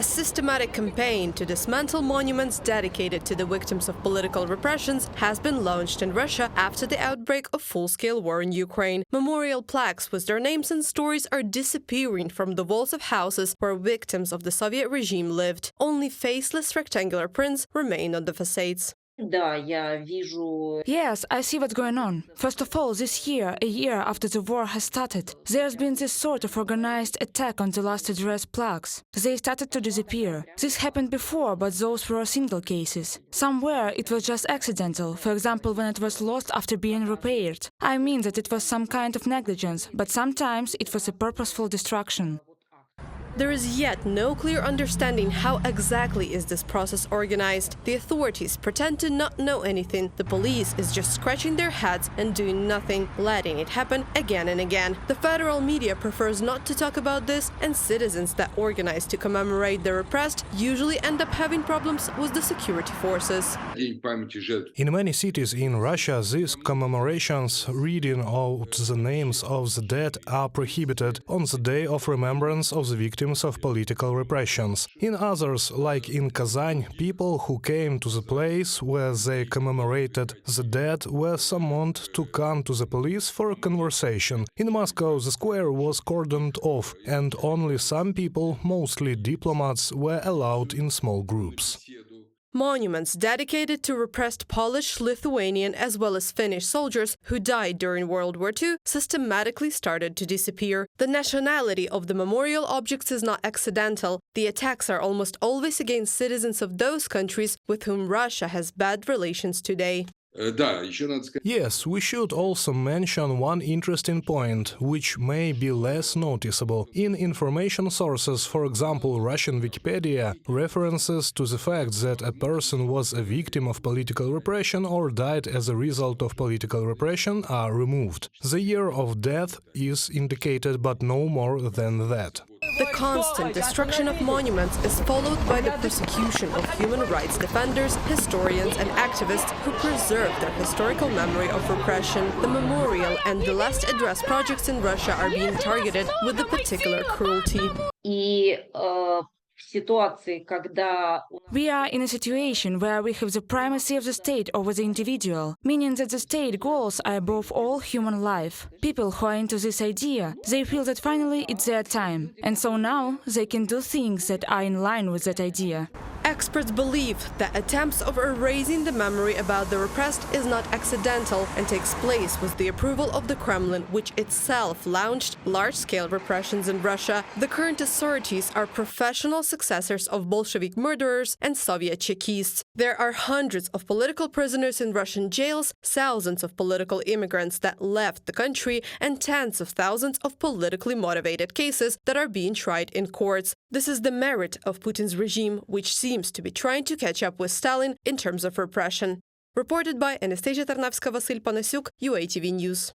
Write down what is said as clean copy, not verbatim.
A systematic campaign to dismantle monuments dedicated to the victims of political repressions has been launched in Russia after the outbreak of full-scale war in Ukraine. Memorial plaques with their names and stories are disappearing from the walls of houses where victims of the Soviet regime lived. Only faceless rectangular prints remain on the facades. Yes, I see what's going on. First of all, this year, a year after the war has started, there's been this sort of organized attack on the last address plaques. They started to disappear. This happened before, but those were single cases. Somewhere it was just accidental, for example, when it was lost after being repaired. I mean that it was some kind of negligence, but sometimes it was a purposeful destruction. There is yet no clear understanding how exactly is this process organized. The authorities pretend to not know anything. The police is just scratching their heads and doing nothing, letting it happen again and again. The federal media prefers not to talk about this, and citizens that organize to commemorate the repressed usually end up having problems with the security forces. In many cities in Russia, these commemorations, reading out the names of the dead, are prohibited on the day of remembrance of the victims of political repressions. In others, like in Kazan, people who came to the place where they commemorated the dead were summoned to come to the police for a conversation. In Moscow, the square was cordoned off, and only some people, mostly diplomats, were allowed in small groups. Monuments dedicated to repressed Polish, Lithuanian as well as Finnish soldiers who died during World War II systematically started to disappear. The nationality of the memorial objects is not accidental. The attacks are almost always against citizens of those countries with whom Russia has bad relations today. Yes, we should also mention one interesting point, which may be less noticeable. In information sources, for example, Russian Wikipedia, references to the fact that a person was a victim of political repression or died as a result of political repression are removed. The year of death is indicated, but no more than that. The constant destruction of monuments is followed by the persecution of human rights defenders, historians and activists who preserve their historical memory of repression. The memorial and the last address projects in Russia are being targeted with a particular cruelty. We are in a situation where we have the primacy of the state over the individual, meaning that the state goals are above all human life. People who are into this idea, they feel that finally it's their time, and so now they can do things that are in line with that idea. Experts believe that attempts of erasing the memory about the repressed is not accidental and takes place with the approval of the Kremlin, which itself launched large-scale repressions in Russia. The current authorities are professional successors of Bolshevik murderers and Soviet Chekists. There are hundreds of political prisoners in Russian jails, thousands of political immigrants that left the country, and tens of thousands of politically motivated cases that are being tried in courts. This is the merit of Putin's regime, which seems to be trying to catch up with Stalin in terms of repression. Reported by Anastasia Tarnavska, Vasyl Panasiuk, UATV News.